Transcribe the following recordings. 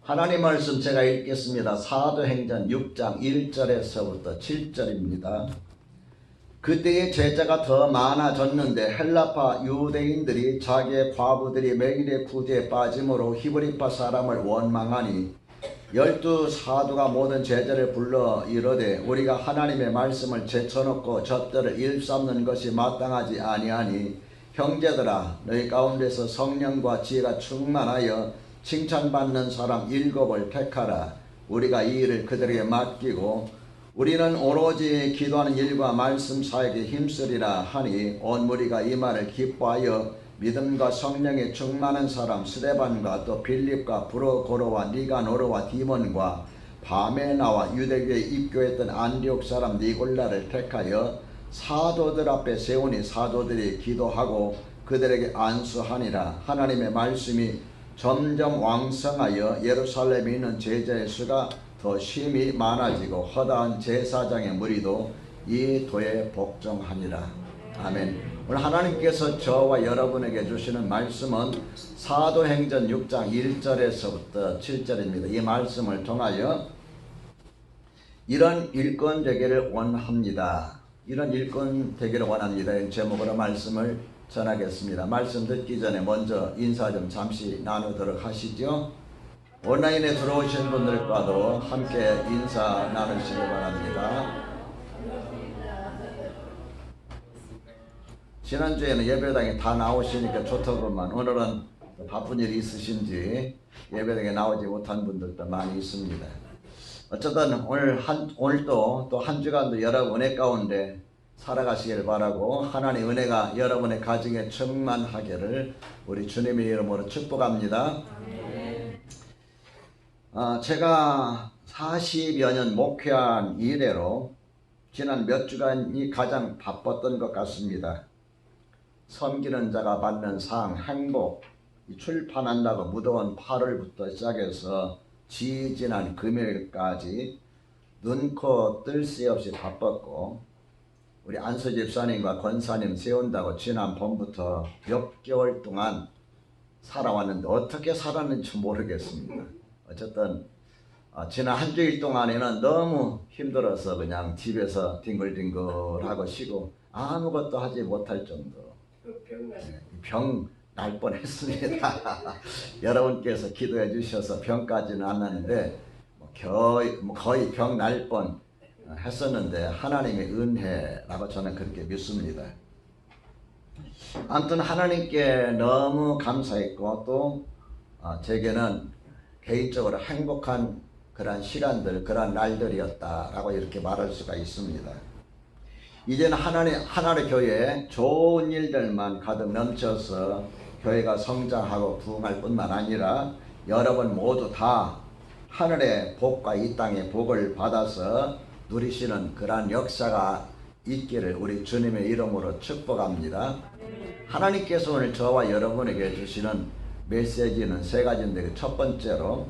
하나님 말씀 제가 읽겠습니다. 사도행전 6장 1절에서부터 7절입니다. 그때의 제자가 더 많아졌는데 헬라파 유대인들이 자기의 과부들이 매일의 구제에 빠짐으로 히브리파 사람을 원망하니 12사도가 모든 제자를 불러 이르되 우리가 하나님의 말씀을 제쳐놓고 젖들을 일삼는 것이 마땅하지 아니하니 형제들아 너희 가운데서 성령과 지혜가 충만하여 칭찬받는 사람 7을 택하라. 우리가 이 일을 그들에게 맡기고 우리는 오로지 기도하는 일과 말씀 사역에 힘쓰리라 하니 온 무리가 이 말을 기뻐하여 믿음과 성령에 충만한 사람 스데반과 또 빌립과 브로고로와 니가노르와 디몬과 밤에 나와 유대교에 입교했던 안디옥 사람 니골라를 택하여 사도들 앞에 세우니 사도들이 기도하고 그들에게 안수하니라. 하나님의 말씀이 점점 왕성하여 예루살렘에 있는 제자의 수가 더 심히 많아지고 허다한 제사장의 무리도 이 도에 복종하니라. 아멘. 오늘 하나님께서 저와 여러분에게 주시는 말씀은 사도행전 6장 1절에서부터 7절입니다. 이 말씀을 통하여 이런 일꾼 되기를 원합니다. 이런 일꾼 되기를 원합니다. 이 제목으로 말씀을 전하겠습니다. 말씀 듣기 전에 먼저 인사 좀 잠시 나누도록 하시죠. 온라인에 들어오신 분들과도 함께 인사 나누시기 바랍니다. 지난주에는 예배당에 다 나오시니까 좋더구만. 오늘은 바쁜 일이 있으신지 예배당에 나오지 못한 분들도 많이 있습니다. 어쨌든 오늘도 또 한 주간도 여러분 은혜 가운데 살아가시길 바라고 하나님의 은혜가 여러분의 가정에 충만하기를 우리 주님의 이름으로 축복합니다. 제가 40여 년 목회한 이래로 지난 몇 주간이 가장 바빴던 것 같습니다. 섬기는 자가 받는 상, 행복, 출판한다고 무더운 8월부터 시작해서 지지난 금요일까지 눈코 뜰 새 없이 바빴고 우리 안수 집사님과 권사님 세운다고 지난 봄부터 몇 개월 동안 살아왔는데 어떻게 살았는지 모르겠습니다. 어쨌든 지난 한 주일 동안에는 너무 힘들어서 그냥 집에서 뒹굴뒹굴하고 쉬고 아무것도 하지 못할 정도. 병 날 뻔했습니다. 여러분께서 기도해 주셔서 병까지는 안 났는데 거의 병 날 뻔 했었는데 하나님의 은혜라고 저는 그렇게 믿습니다. 아무튼 하나님께 너무 감사했고 또 제게는 개인적으로 행복한 그런 시간들, 그런 날들이었다라고 이렇게 말할 수가 있습니다. 이제는 하나님의 교회에 좋은 일들만 가득 넘쳐서 교회가 성장하고 부흥할 뿐만 아니라 여러분 모두 다 하늘의 복과 이 땅의 복을 받아서 누리시는 그러한 역사가 있기를 우리 주님의 이름으로 축복합니다. 하나님께서 오늘 저와 여러분에게 주시는 메시지는 세 가지인데 첫 번째로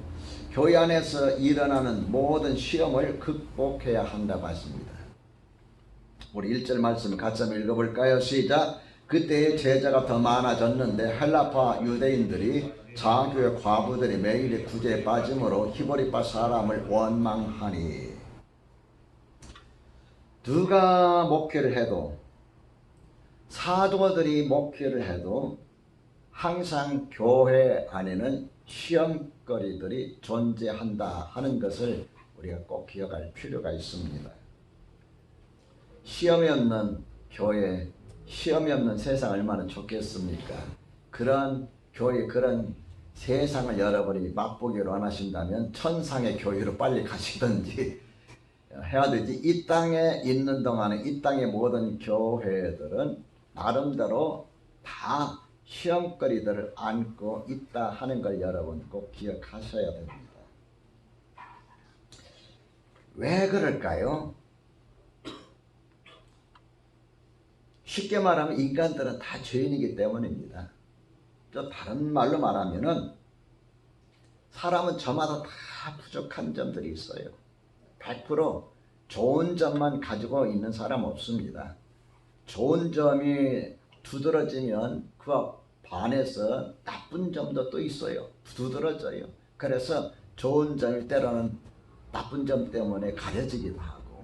교회 안에서 일어나는 모든 시험을 극복해야 한다고 하십니다. 우리 1절 말씀을 같이 한번 읽어볼까요? 시작! 그때의 제자가 더 많아졌는데 헬라파 유대인들이 자교의 과부들이 매일의 구제에 빠짐으로 히브리파 사람을 원망하니 누가 목회를 해도 사도들이 목회를 해도 항상 교회 안에는 시험거리들이 존재한다 하는 것을 우리가 꼭 기억할 필요가 있습니다. 시험이 없는 교회, 시험이 없는 세상 얼마나 좋겠습니까? 그런 교회, 그런 세상을 여러분이 맛보기를 원하신다면 천상의 교회로 빨리 가시든지 해야 되지. 이 땅에 있는 동안에 이 땅의 모든 교회들은 나름대로 다 시험거리들을 안고 있다 하는 걸 여러분 꼭 기억하셔야 됩니다. 왜 그럴까요? 쉽게 말하면 인간들은 다 죄인이기 때문입니다. 또 다른 말로 말하면은 사람은 저마다 다 부족한 점들이 있어요. 100% 좋은 점만 가지고 있는 사람 없습니다. 좋은 점이 두드러지면 그와 반해서 나쁜 점도 또 있어요. 두드러져요. 그래서 좋은 점이 때로는 나쁜 점 때문에 가려지기도 하고,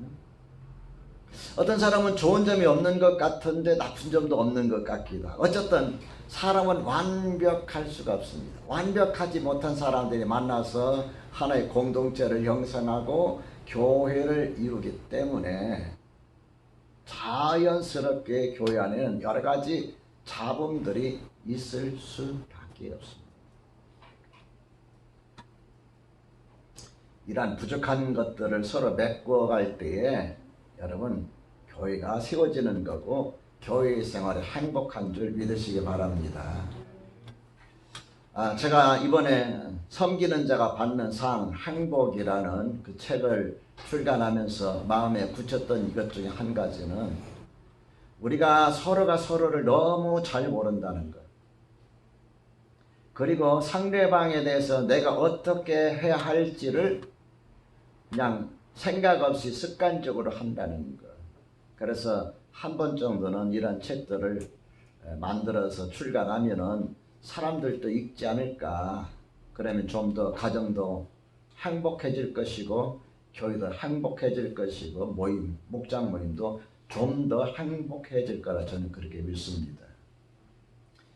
어떤 사람은 좋은 점이 없는 것 같은데 나쁜 점도 없는 것 같기도 하고, 어쨌든 사람은 완벽할 수가 없습니다. 완벽하지 못한 사람들이 만나서 하나의 공동체를 형성하고 교회를 이루기 때문에 자연스럽게 교회 안에는 여러 가지 잡음들이 있을 수밖에 없습니다. 이러한 부족한 것들을 서로 메꿔갈 때에 여러분 교회가 세워지는 거고 교회 생활이 행복한 줄 믿으시기 바랍니다. 제가 이번에 섬기는 자가 받는 상 행복이라는 그 책을 출간하면서 마음에 굳혔던 이것 중에 한 가지는 우리가 서로가 서로를 너무 잘 모른다는 것, 그리고 상대방에 대해서 내가 어떻게 해야 할지를 그냥 생각 없이 습관적으로 한다는 것. 그래서 한 번 정도는 이런 책들을 만들어서 출간하면은 사람들도 읽지 않을까. 그러면 좀 더 가정도 행복해질 것이고 교회도 행복해질 것이고 모임, 목장 모임도 좀 더 행복해질 거라 저는 그렇게 믿습니다.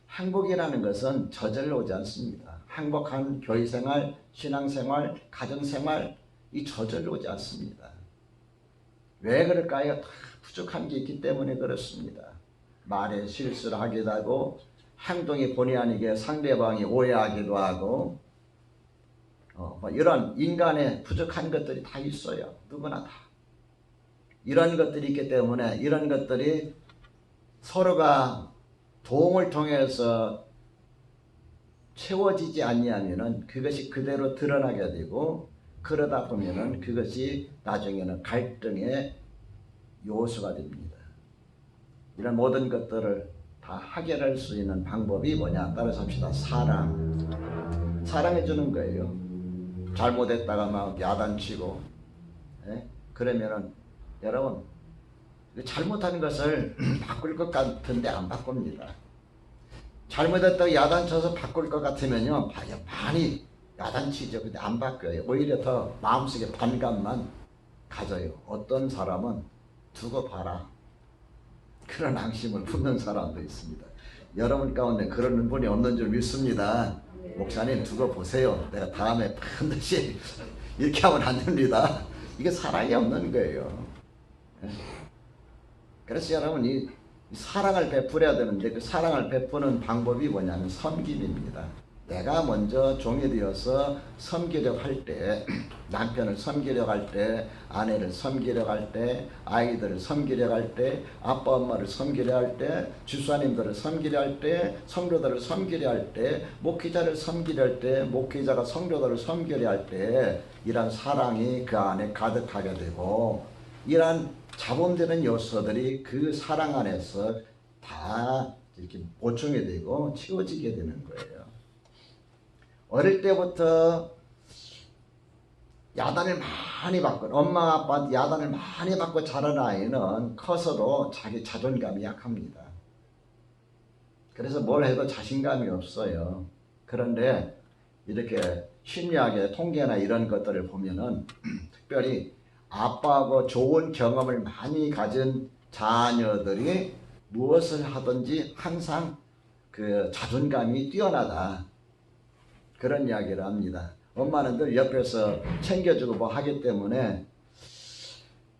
행복이라는 것은 저절로 오지 않습니다. 행복한 교회생활, 신앙생활, 가정생활 이 저절로 오지 않습니다. 왜 그럴까요? 다 부족한 게 있기 때문에 그렇습니다. 말에 실수를 하기도 하고 행동이 본의 아니게 상대방이 오해하기도 하고 이런 인간의 부족한 것들이 다 있어요. 누구나 다. 이런 것들이 있기 때문에 이런 것들이 서로가 도움을 통해서 채워지지 아니하면은 그것이 그대로 드러나게 되고, 그러다 보면은 그것이 나중에는 갈등의 요소가 됩니다. 이런 모든 것들을 다 해결할 수 있는 방법이 뭐냐? 따라서 합시다. 사랑해 주는 거예요. 잘못했다가 막 야단치고, 그러면은 여러분 잘못한 것을 바꿀 것 같은데 안 바꿉니다. 잘못했다고 야단쳐서 바꿀 것 같으면요 많이 야단치죠. 근데 안 바뀌어요. 오히려 더 마음속에 반감만 가져요. 어떤 사람은 두고 봐라 그런 앙심을 품는 사람도 있습니다. 여러분 가운데 그런 분이 없는 줄 믿습니다. 목사님 두고 보세요. 내가 다음에 반드시 이렇게 하면 안 됩니다. 이게 사랑이 없는 거예요. 그래서 여러분 이 사랑을 베풀어야 되는데 그 사랑을 베푸는 방법이 뭐냐면 섬김입니다. 내가 먼저 종이 되어서 섬기려고 할 때, 남편을 섬기려고 할 때, 아내를 섬기려고 할 때, 아이들을 섬기려고 할 때, 아빠 엄마를 섬기려고 할 때, 집사님들을 섬기려고 할 때, 성도들을 섬기려고 할 때, 목회자를 섬기려고 할 때, 목회자가 성도들을 섬기려고 할 때 이런 사랑이 그 안에 가득하게 되고, 이러한 잡음되는 요소들이 그 사랑 안에서 다 이렇게 보충이 되고 채워지게 되는 거예요. 어릴 때부터 야단을 많이 받고 엄마 아빠한테 야단을 많이 받고 자란 아이는 커서도 자기 자존감이 약합니다. 그래서 뭘 해도 자신감이 없어요. 그런데 이렇게 심리학의 통계나 이런 것들을 보면은 특별히 아빠하고 좋은 경험을 많이 가진 자녀들이 무엇을 하든지 항상 그 자존감이 뛰어나다. 그런 이야기를 합니다. 엄마는 늘 옆에서 챙겨주고 뭐 하기 때문에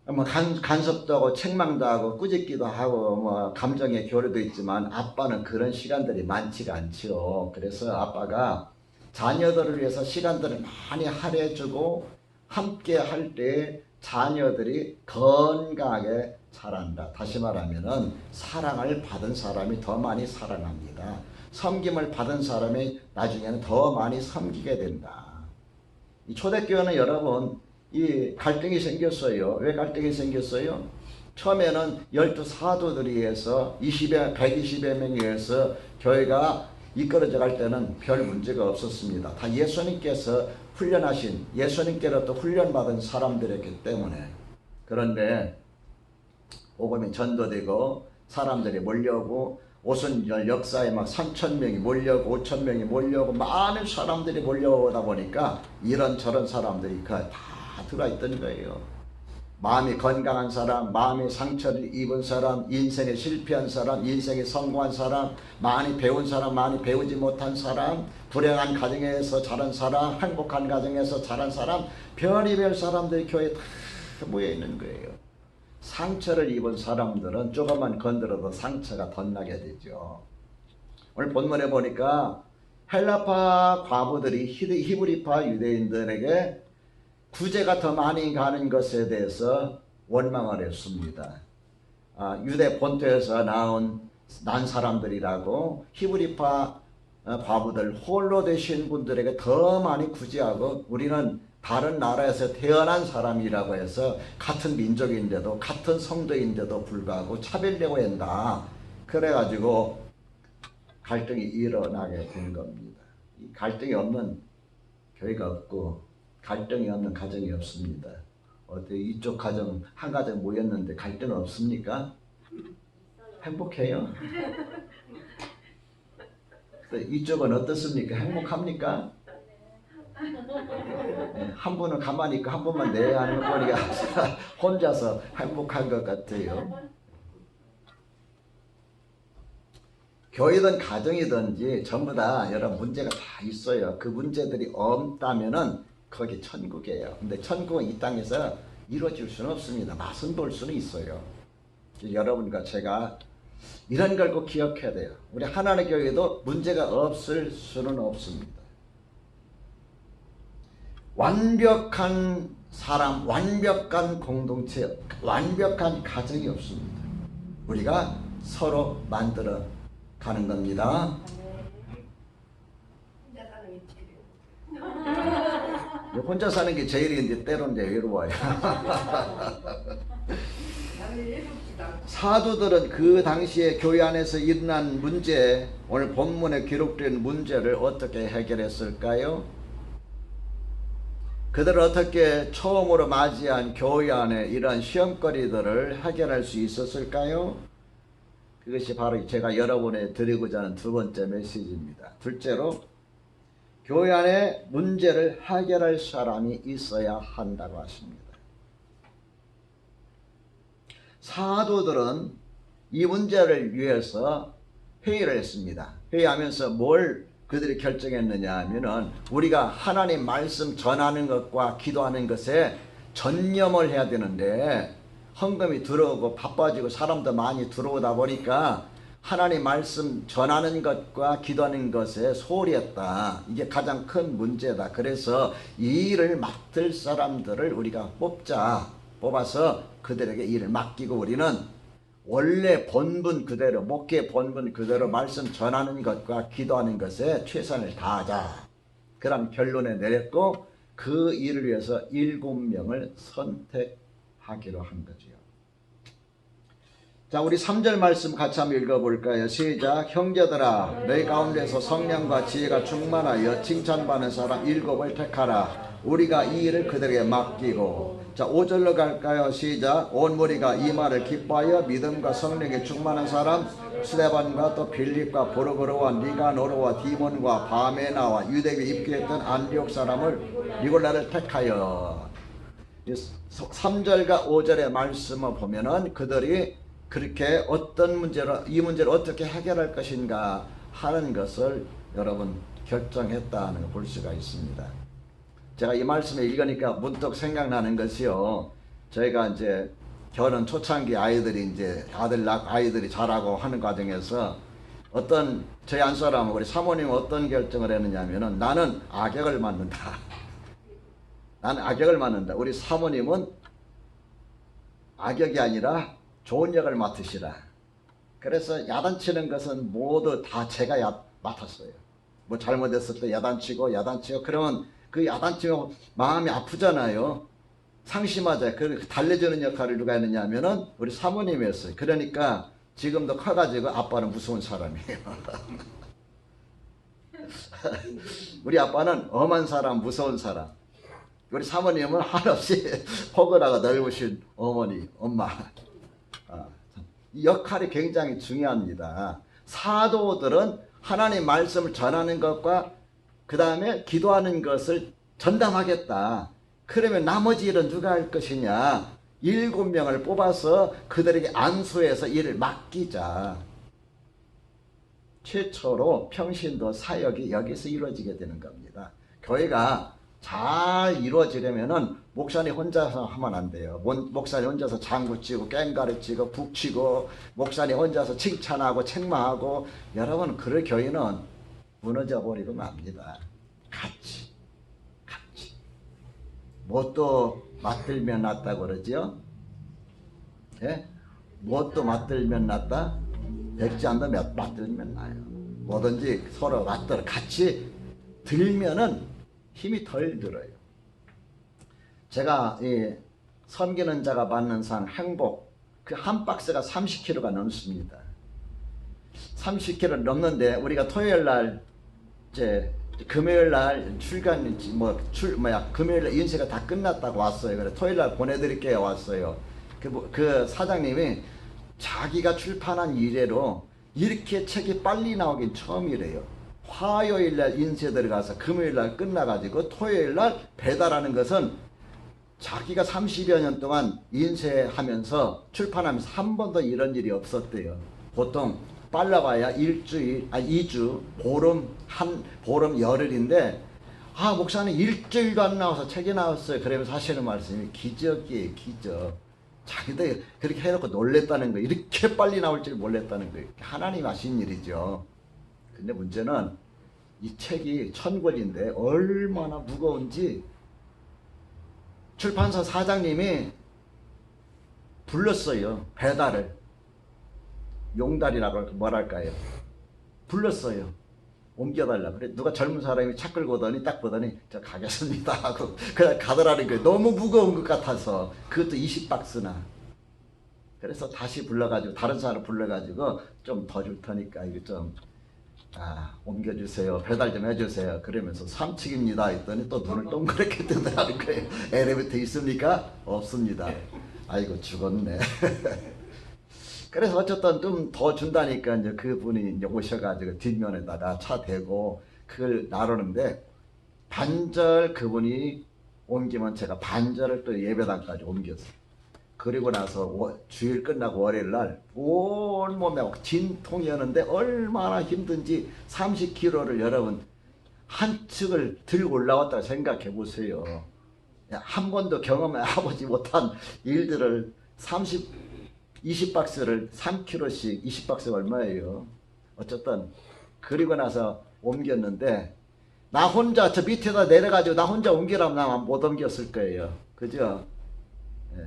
뭐 간섭도 하고 책망도 하고 꾸짖기도 하고 뭐 감정의 교류도 있지만 아빠는 그런 시간들이 많지가 않죠. 그래서 아빠가 자녀들을 위해서 시간들을 많이 할애해주고 함께 할 때 자녀들이 건강하게 자란다. 다시 말하면은 사랑을 받은 사람이 더 많이 사랑합니다. 섬김을 받은 사람이 나중에는 더 많이 섬기게 된다. 이 초대교회는 여러분 이 갈등이 생겼어요. 왜 갈등이 생겼어요? 처음에는 12 사도들에 의해서 120여 명에 의해서 교회가 이끌어져 갈 때는 별 문제가 없었습니다. 다 예수님께서 훈련하신, 예수님께로부터 훈련받은 사람들이었기 때문에. 그런데 복음이 전도되고 사람들이 몰려오고 오순절 역사에 막 3,000명이 몰려오고 5,000명이 몰려오고 많은 사람들이 몰려오다 보니까 이런저런 사람들이 다 들어있던 거예요. 마음이 건강한 사람, 마음의 상처를 입은 사람, 인생에 실패한 사람, 인생에 성공한 사람, 많이 배운 사람, 많이 배우지 못한 사람, 불행한 가정에서 자란 사람, 행복한 가정에서 자란 사람, 별의별 사람들이 교회에 다 모여 있는 거예요. 상처를 입은 사람들은 조금만 건드려도 상처가 덧나게 되죠. 오늘 본문에 보니까 헬라파 과부들이 히브리파 유대인들에게 구제가 더 많이 가는 것에 대해서 원망을 했습니다. 유대 본토에서 난 사람들이라고 히브리파 과부들 홀로 되신 분들에게 더 많이 구제하고 우리는 다른 나라에서 태어난 사람이라고 해서 같은 민족인데도 같은 성도인데도 불구하고 차별되고 한다. 그래가지고 갈등이 일어나게 된 겁니다. 이 갈등이 없는 교회가 없고 갈등이 없는 가정이 없습니다. 어때 이쪽 가정 한 가정 모였는데 갈등 없습니까? 행복해요. 이쪽은 어떻습니까? 행복합니까? 한 분은 가만히 있고 한 분만 내야 하는 거 보니까 혼자서 행복한 것 같아요. 교회든 가정이든지 전부 다 여러 문제가 다 있어요. 그 문제들이 없다면은 거기 천국이에요. 근데 천국은 이 땅에서 이루어질 수는 없습니다. 맛은 볼 수는 있어요. 여러분과 제가 이런 걸 꼭 기억해야 돼요. 우리 하나님의 교회도 문제가 없을 수는 없습니다. 완벽한 사람, 완벽한 공동체, 완벽한 가정이 없습니다. 우리가 서로 만들어 가는 겁니다. 혼자 사는 게 제일인데 때로는 이제 외로워요. 사도들은 그 당시에 교회 안에서 일어난 문제, 오늘 본문에 기록된 문제를 어떻게 해결했을까요? 그들은 어떻게 처음으로 맞이한 교회 안에 이러한 시험거리들을 해결할 수 있었을까요? 그것이 바로 제가 여러분에 드리고자 하는 두 번째 메시지입니다. 둘째로 교회 안에 문제를 해결할 사람이 있어야 한다고 하십니다. 사도들은 이 문제를 위해서 회의를 했습니다. 회의하면서 뭘 그들이 결정했느냐 하면은 우리가 하나님 말씀 전하는 것과 기도하는 것에 전념을 해야 되는데 헌금이 들어오고 바빠지고 사람도 많이 들어오다 보니까 하나님 말씀 전하는 것과 기도하는 것에 소홀히 했다. 이게 가장 큰 문제다. 그래서 이 일을 맡을 사람들을 우리가 뽑아서 그들에게 일을 맡기고 우리는 원래 본분 그대로, 목회 본분 그대로 말씀 전하는 것과 기도하는 것에 최선을 다하자. 그런 결론에 내렸고 그 일을 위해서 7명을 선택하기로 한 거지요. 자, 우리 3절 말씀 같이 한번 읽어볼까요? 시작. 형제들아, 너희 가운데서 성령과 지혜가 충만하여 칭찬받는 사람 7을 택하라. 우리가 이 일을 그들에게 맡기고. 자, 5절로 갈까요? 시작. 온 무리가 이 말을 기뻐하여 믿음과 성령에 충만한 사람 스데반과 또 빌립과 보르고르와 니가노르와 디몬과 바메나와 유대교에 입교했던 안디옥 사람을 니골라를 택하여. 3절과 5절의 말씀을 보면은 그들이 그렇게 어떤 문제로 이 문제를 어떻게 해결할 것인가 하는 것을 여러분 결정했다는 걸 볼 수가 있습니다. 제가 이 말씀을 읽으니까 문득 생각나는 것이요. 저희가 이제 결혼 초창기 아이들이 이제 아이들이 자라고 하는 과정에서 어떤 저희 한 사람 우리 사모님 어떤 결정을 했느냐면은 나는 악역을 맡는다. 나는 악역을 맡는다. 우리 사모님은 악역이 아니라 좋은 역을 맡으시라. 그래서 야단치는 것은 모두 다 제가 맡았어요. 뭐 잘못했을 때 야단치고 그러면 그 야단치면 마음이 아프잖아요. 상심하자. 그 달래주는 역할을 누가 했느냐 하면은 우리 사모님이었어요. 그러니까 지금도 커가지고 아빠는 무서운 사람이에요. 우리 아빠는 엄한 사람, 무서운 사람. 우리 사모님은 한없이 포근하고 넓으신 어머니, 엄마. 이 역할이 굉장히 중요합니다. 사도들은 하나님 말씀을 전하는 것과 그 다음에 기도하는 것을 전담하겠다. 그러면 나머지 일은 누가 할 것이냐. 7명을 뽑아서 그들에게 안수해서 일을 맡기자. 최초로 평신도 사역이 여기서 이루어지게 되는 겁니다. 교회가 잘 이루어지려면은 목사님 혼자서 하면 안 돼요. 목사님 혼자서 장구 치고 깽가리 치고 북 치고 목사님 혼자서 칭찬하고 책망하고 여러분 그럴 교회는 무너져 버리고 맙니다. 같이 뭣도 맞들면 낫다고 그러죠. 예? 뭣도 맞들면 낫다. 백지 않도 맞들면 나요. 뭐든지 서로 맞들어 같이 들면은 힘이 덜 들어요. 제가 이 섬기는 자가 받는 상 행복 그 한 박스가 30kg가 넘습니다. 30kg 넘는데 우리가 토요일 날 이제 금요일 날 금요일 날 인쇄가 다 끝났다고 왔어요. 그래 토요일 날 보내드릴게요 왔어요. 그 사장님이 자기가 출판한 이래로 이렇게 책이 빨리 나오긴 처음이래요. 화요일 날 인쇄 들어가서 금요일 날 끝나가지고 토요일 날 배달하는 것은 자기가 30여 년 동안 인쇄하면서 출판하면서 한 번도 이런 일이 없었대요. 보통 빨라봐야 일주일, 2주, 보름 열흘인데 목사님 일주일도 안 나와서 책이 나왔어요. 그러면서 하시는 말씀이 기적이에요. 기적. 자기들 그렇게 해놓고 놀랬다는 거예요. 이렇게 빨리 나올 줄 몰랐다는 거예요. 하나님 하신 일이죠. 근데 문제는 이 책이 1000권인데 얼마나 무거운지 출판사 사장님이 불렀어요. 배달을. 용달이라고 뭐랄까요. 불렀어요. 옮겨달라. 그래 누가 젊은 사람이 차 끌고 오더니 딱 보더니 저 가겠습니다 하고 그냥 가더라는 거예요. 너무 무거운 것 같아서. 그것도 20박스나. 그래서 다시 불러가지고 다른 사람 불러가지고 좀 더 줄 테니까 이거 좀 옮겨주세요. 배달 좀 해주세요. 그러면서 3층입니다 했더니 또 눈을 동그랗게 뜨더라는 거예요. 엘리베이터 있습니까? 없습니다. 아이고 죽었네. 그래서 어쨌든 좀 더 준다니까 이제 그분이 이제 오셔가지고 뒷면에다가 차 대고 그걸 나르는데 반절 그분이 옮기면 제가 반절을 또 예배당까지 옮겼어요. 그리고 나서 주일 끝나고 월요일 날 온몸에 진통이었는데 얼마나 힘든지 30kg를 여러분 한 측을 들고 올라왔다고 생각해 보세요. 한 번도 경험해보지 못한 일들을 20박스를 3kg씩 20박스가 얼마예요? 어쨌든 그리고 나서 옮겼는데 나 혼자 저 밑에다 내려가지고 나 혼자 옮기라면 나 못 옮겼을 거예요. 그죠? 예.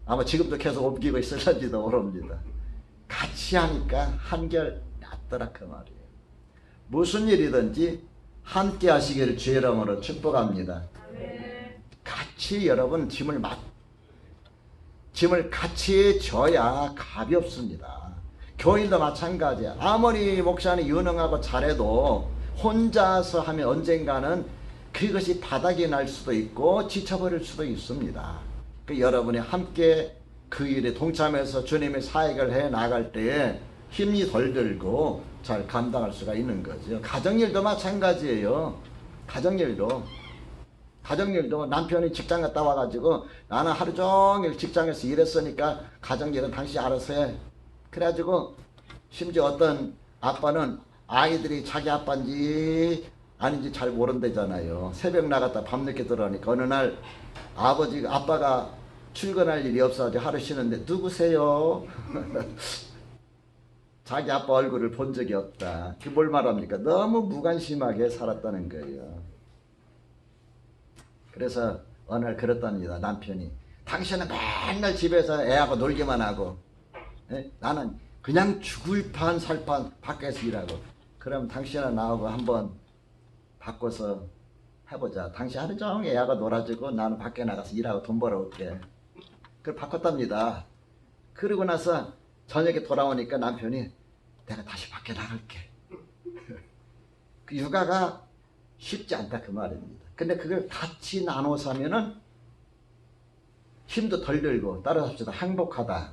아마 지금도 계속 옮기고 있을지도 모릅니다. 같이 하니까 한결 낫더라 그 말이에요. 무슨 일이든지 함께 하시기를 주의 이름으로 축복합니다. 같이 여러분 짐을 같이 져야 값이 없습니다. 교인도 마찬가지야. 아무리 목사님 유능하고 잘해도 혼자서 하면 언젠가는 그것이 바닥이 날 수도 있고 지쳐버릴 수도 있습니다. 여러분이 함께 그 일에 동참해서 주님의 사역을 해 나갈 때에 힘이 덜 들고 잘 감당할 수가 있는 거죠. 가정일도 마찬가지예요. 가정일도 남편이 직장 갔다 와가지고 나는 하루 종일 직장에서 일했으니까 가정일은 당신이 알아서 해. 그래가지고 심지어 어떤 아빠는 아이들이 자기 아빠인지 아닌지 잘 모른다잖아요. 새벽 나갔다 밤늦게 들어오니까 어느 날 아빠가 출근할 일이 없어가지고 하루 쉬는데 누구세요? 자기 아빠 얼굴을 본 적이 없다. 그게 뭘 말합니까? 너무 무관심하게 살았다는 거예요. 그래서 어느 날 그랬답니다. 남편이 당신은 맨날 집에서 애하고 놀기만 하고 나는 그냥 죽을 판 살판 밖에서 일하고 그럼 당신은 나하고 한번 바꿔서 해보자. 당신 하루 종일 애하고 놀아주고 나는 밖에 나가서 일하고 돈 벌어올게. 그걸 바꿨답니다. 그러고 나서 저녁에 돌아오니까 남편이 내가 다시 밖에 나갈게. 그 육아가 쉽지 않다 그 말입니다. 근데 그걸 같이 나눠서 하면은 힘도 덜 들고 따라서 합시다. 행복하다.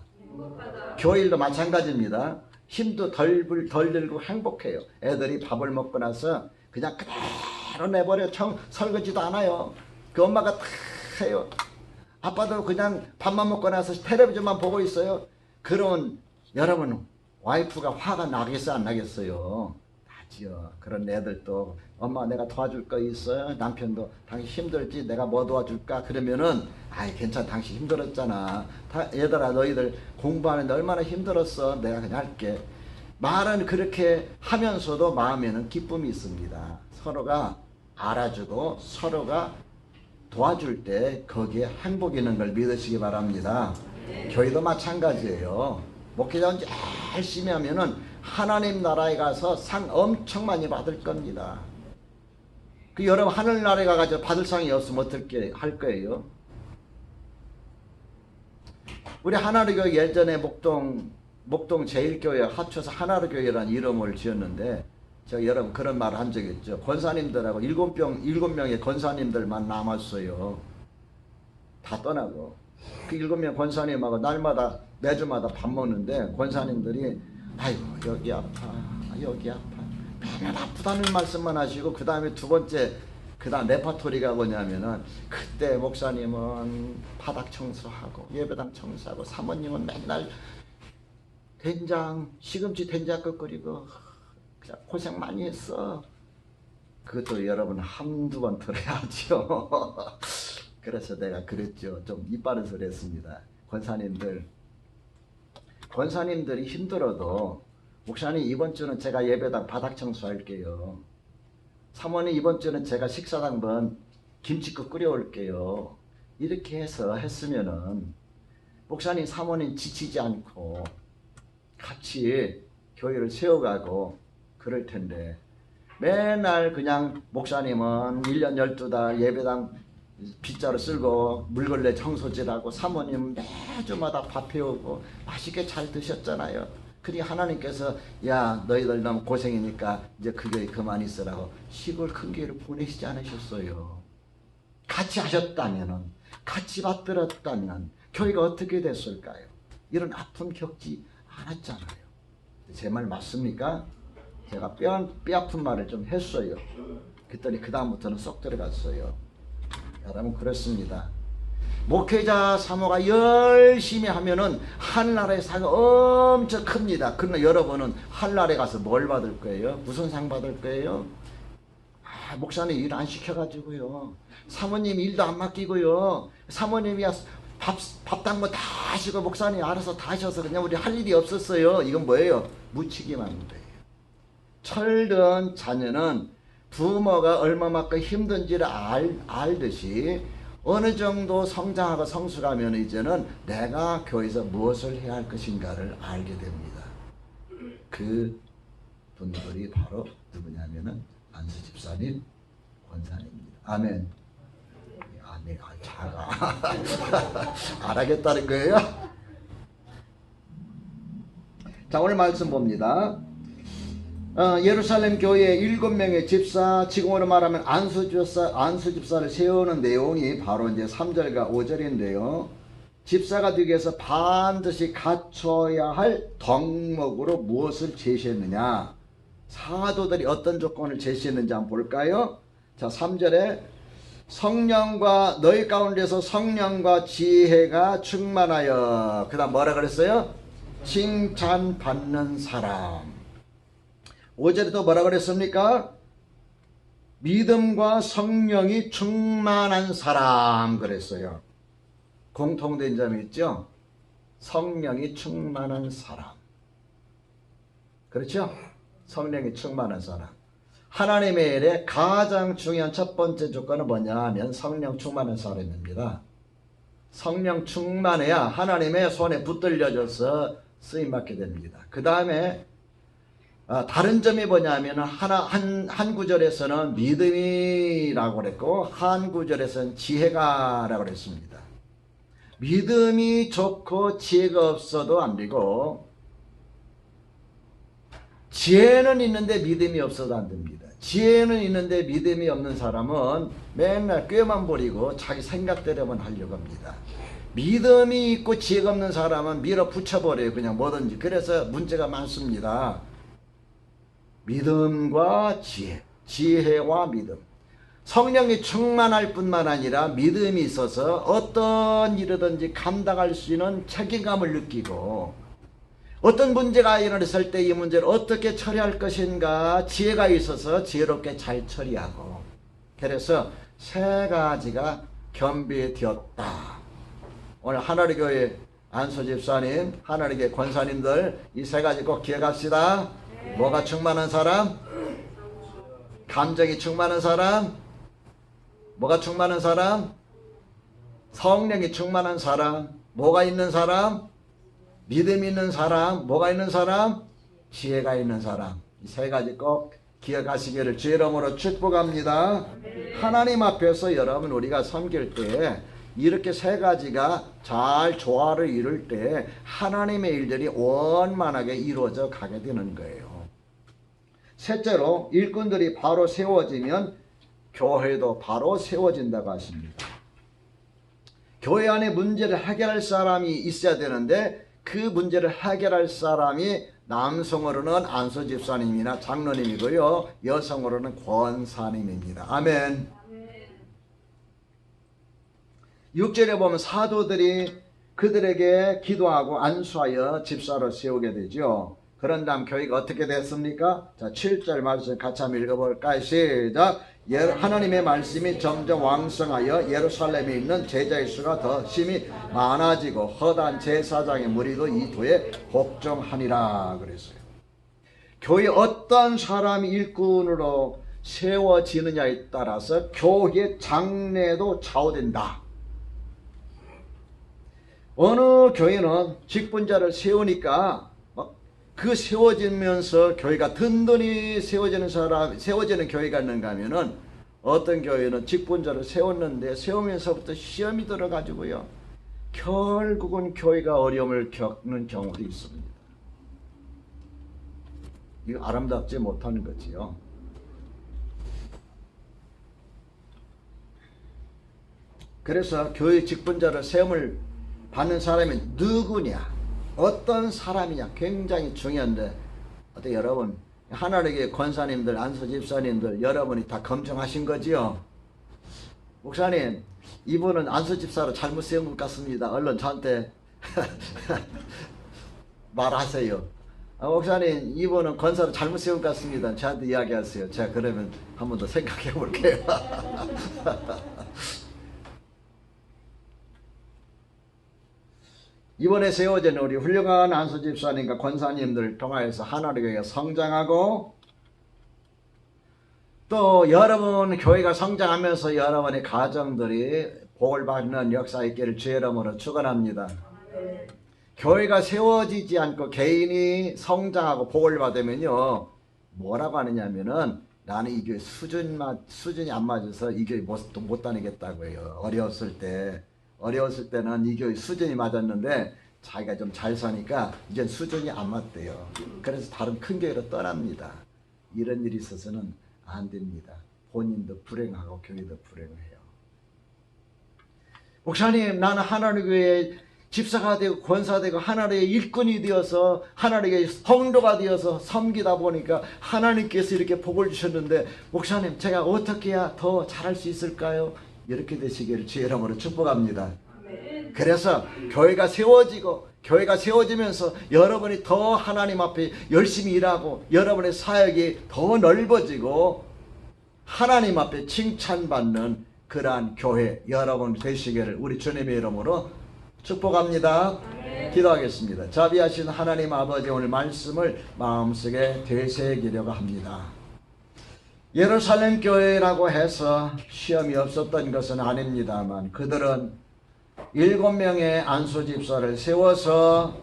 교일도 마찬가지입니다. 힘도 덜 들고 행복해요. 애들이 밥을 먹고 나서 그냥 그대로 내버려 설거지도 않아요. 그 엄마가 다 해요. 아빠도 그냥 밥만 먹고 나서 텔레비전만 보고 있어요. 그런 여러분 와이프가 화가 나겠어 안 나겠어요? 나지요. 그런 애들도 엄마 내가 도와줄 거 있어요? 남편도 당신 힘들지 내가 뭐 도와줄까? 그러면은 아이 괜찮아 당신 힘들었잖아. 얘들아 너희들 공부하는데 얼마나 힘들었어. 내가 그냥 할게. 말은 그렇게 하면서도 마음에는 기쁨이 있습니다. 서로가 알아주고 서로가 도와줄 때 거기에 행복이 있는 걸 믿으시기 바랍니다. 교회도 마찬가지예요. 목회자 열심히 하면은 하나님 나라에 가서 상 엄청 많이 받을 겁니다. 그 여러분 하늘나라에 가가지고 받을 상이 없으면 어떻게 할 거예요? 우리 하나로교회 예전에 목동 제1교회 합쳐서 하나로교회라는 이름을 지었는데 제가 여러분 그런 말을 한 적이 있죠. 권사님들하고 7명의 권사님들만 남았어요. 다 떠나고 그 7명 권사님하고 날마다 매주마다 밥 먹는데 권사님들이 아이고 여기 아파 여기 아파 맨날 아프다는 말씀만 하시고 그 다음에 두 번째 그 다음 레파토리가 뭐냐면은 그때 목사님은 바닥 청소하고 예배당 청소하고 사모님은 맨날 된장 시금치 된장국 끓이고 그냥 고생 많이 했어. 그것도 여러분 한두 번 들어야죠. 그래서 내가 그랬죠. 좀 이빠른 소리 했습니다. 권사님들이 힘들어도 목사님 이번 주는 제가 예배당 바닥 청소할게요. 사모님 이번 주는 제가 식사당번 김치국 끓여올게요. 이렇게 해서 했으면은 목사님 사모님 지치지 않고 같이 교회를 세워가고 그럴 텐데 맨날 그냥 목사님은 1년 12달 예배당 빗자루 쓸고 물걸레 청소질하고 사모님 매주마다 밥 해오고 맛있게 잘 드셨잖아요. 그리 하나님께서 야 너희들 너무 고생이니까 이제 그 교회 그만 있으라고 시골 큰 교회를 보내시지 않으셨어요. 같이 하셨다면은 같이 받들었다면 교회가 어떻게 됐을까요? 이런 아픔 겪지 않았잖아요. 제 말 맞습니까? 제가 뼈 아픈 말을 좀 했어요. 그랬더니 그 다음부터는 쏙 들어갔어요. 여러분 그렇습니다. 목회자 사모가 열심히 하면은 하늘나라의 상이 엄청 큽니다. 그러나 여러분은 하늘나라에 가서 뭘 받을 거예요? 무슨 상 받을 거예요? 목사님 일 안 시켜가지고요. 사모님 일도 안 맡기고요. 사모님이 밥 담고 다 하시고 목사님 알아서 다 하셔서 그냥 우리 할 일이 없었어요. 이건 뭐예요? 묻히기만 하는 거예요. 철든 자녀는 부모가 얼마만큼 힘든지를 알듯이 어느 정도 성장하고 성숙하면 이제는 내가 교회에서 무엇을 해야 할 것인가를 알게 됩니다. 그 분들이 바로 누구냐면은 안수 집사님, 권사님입니다. 아멘. 아멘. 자가 알아겠다는 거예요. 자 오늘 말씀 봅니다. 예루살렘 교회에 7명의 집사, 지금으로 말하면 안수 집사를 세우는 내용이 바로 이제 3절과 5절인데요. 집사가 되기 위해서 반드시 갖춰야 할 덕목으로 무엇을 제시했느냐? 사도들이 어떤 조건을 제시했는지 한번 볼까요? 자, 3절에 성령과 너희 가운데서 성령과 지혜가 충만하여 그 다음 뭐라 그랬어요? 칭찬받는 사람. 5절에 또 뭐라 그랬습니까? 믿음과 성령이 충만한 사람 그랬어요. 공통된 점이 있죠? 성령이 충만한 사람. 그렇죠? 성령이 충만한 사람. 하나님의 일에 가장 중요한 첫 번째 조건은 뭐냐 하면 성령 충만한 사람입니다. 성령 충만해야 하나님의 손에 붙들려져서 쓰임받게 됩니다. 그 다음에 다른 점이 뭐냐면 한 구절에서는 믿음이라고 그랬고 한 구절에서는 지혜가라고 그랬습니다. 믿음이 좋고 지혜가 없어도 안 되고 지혜는 있는데 믿음이 없어도 안 됩니다. 지혜는 있는데 믿음이 없는 사람은 맨날 꾀만 부리고 자기 생각대로만 하려고 합니다. 믿음이 있고 지혜가 없는 사람은 밀어붙여버려요. 그냥 뭐든지. 그래서 문제가 많습니다. 믿음과 지혜, 지혜와 믿음. 성령이 충만할 뿐만 아니라 믿음이 있어서 어떤 일이든지 감당할 수 있는 책임감을 느끼고, 어떤 문제가 일어났을 때 이 문제를 어떻게 처리할 것인가 지혜가 있어서 지혜롭게 잘 처리하고, 그래서 세 가지가 겸비되었다. 오늘 하나리 교회 안수 집사님, 하나리 교회 권사님들 이 세 가지 꼭 기억합시다. 뭐가 충만한 사람? 감정이 충만한 사람? 뭐가 충만한 사람? 성령이 충만한 사람. 뭐가 있는 사람? 믿음이 있는 사람. 뭐가 있는 사람? 지혜가 있는 사람. 이 세 가지 꼭 기억하시기를 주의 이름으로 축복합니다. 하나님 앞에서 여러분 우리가 섬길 때 이렇게 세 가지가 잘 조화를 이룰 때 하나님의 일들이 원만하게 이루어져 가게 되는 거예요. 셋째로 일꾼들이 바로 세워지면 교회도 바로 세워진다고 하십니다. 교회 안에 문제를 해결할 사람이 있어야 되는데 그 문제를 해결할 사람이 남성으로는 안수 집사님이나 장로님이고요, 여성으로는 권사님입니다. 아멘. 6절에 보면 사도들이 그들에게 기도하고 안수하여 집사로 세우게 되죠. 그런 다음 교회가 어떻게 됐습니까? 자, 7절 말씀 같이 한번 읽어볼까요? 시작. 하나님의 말씀이 점점 왕성하여 예루살렘에 있는 제자의 수가 더 심히 많아지고 허다한 제사장의 무리도 이 도에 복종하니라 그랬어요. 교회 어떤 사람이 일꾼으로 세워지느냐에 따라서 교회의 장래도 좌우된다. 어느 교회는 직분자를 세우니까 그 세워지면서 교회가 든든히 세워지는 교회가 있는가 하면은, 어떤 교회는 직분자를 세웠는데 세우면서부터 시험이 들어가지고요, 결국은 교회가 어려움을 겪는 경우도 있습니다. 이거 아름답지 못하는 거지요. 그래서 교회 직분자를 세움을 받는 사람이 누구냐, 어떤 사람이냐 굉장히 중요한데, 어때 여러분, 하나님의 권사님들, 안수 집사님들 여러분이 다 검증하신 거지요? 목사님, 이분은 안수 집사로 잘못 세운 것 같습니다. 얼른 저한테 말하세요. 목사님, 이분은 권사로 잘못 세운 것 같습니다. 저한테 이야기하세요. 제가 그러면 한 번 더 생각해 볼게요. 이번에 세워진 우리 훌륭한 안수 집사님과 권사님들을 통하여서 하나님의 성장하고, 또 여러분 교회가 성장하면서 여러분의 가정들이 복을 받는 역사 있기를 주의 이름으로 축원합니다. 교회가 세워지지 않고 개인이 성장하고 복을 받으면요, 뭐라고 하느냐면은, 나는 이 교회 수준이 안 맞아서 이 교회 못 다니겠다고 해요. 어려웠을 때는 이 교회 수준이 맞았는데 자기가 좀 잘 사니까 이제 수준이 안 맞대요. 그래서 다른 큰 교회로 떠납니다. 이런 일이 있어서는 안 됩니다. 본인도 불행하고 교회도 불행해요. 목사님, 나는 하나님 교회에 집사가 되고 권사가 되고 하나님의 일꾼이 되어서 하나님의 성도가 되어서 섬기다 보니까 하나님께서 이렇게 복을 주셨는데, 목사님 제가 어떻게 해야 더 잘할 수 있을까요? 이렇게 되시기를 주의 이름으로 축복합니다. 그래서 교회가 세워지면서 여러분이 더 하나님 앞에 열심히 일하고 여러분의 사역이 더 넓어지고 하나님 앞에 칭찬받는 그러한 교회 여러분 되시기를 우리 주님의 이름으로 축복합니다. 기도하겠습니다. 자비하신 하나님 아버지, 오늘 말씀을 마음속에 되새기려고 합니다. 예루살렘 교회라고 해서 시험이 없었던 것은 아닙니다만, 그들은 7명의 안수 집사를 세워서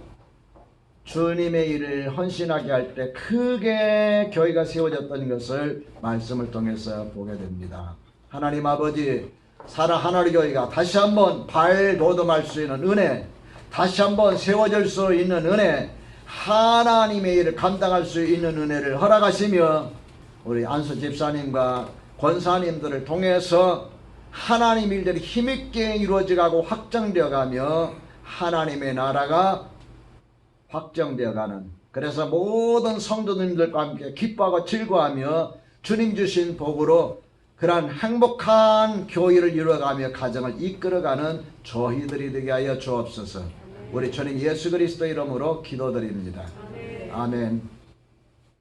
주님의 일을 헌신하게 할 때 크게 교회가 세워졌던 것을 말씀을 통해서 보게 됩니다. 하나님 아버지, 사랑 하나리 교회가 다시 한번 발돋움할 수 있는 은혜, 다시 한번 세워질 수 있는 은혜, 하나님의 일을 감당할 수 있는 은혜를 허락하시며 우리 안수 집사님과 권사님들을 통해서 하나님 일들이 힘있게 이루어져가고 확정되어가며 하나님의 나라가 확정되어가는, 그래서 모든 성도님들과 함께 기뻐하고 즐거워하며 주님 주신 복으로 그러한 행복한 교회를 이루어가며 가정을 이끌어가는 저희들이 되게 하여 주옵소서. 우리 주님 예수 그리스도 이름으로 기도드립니다. 아멘.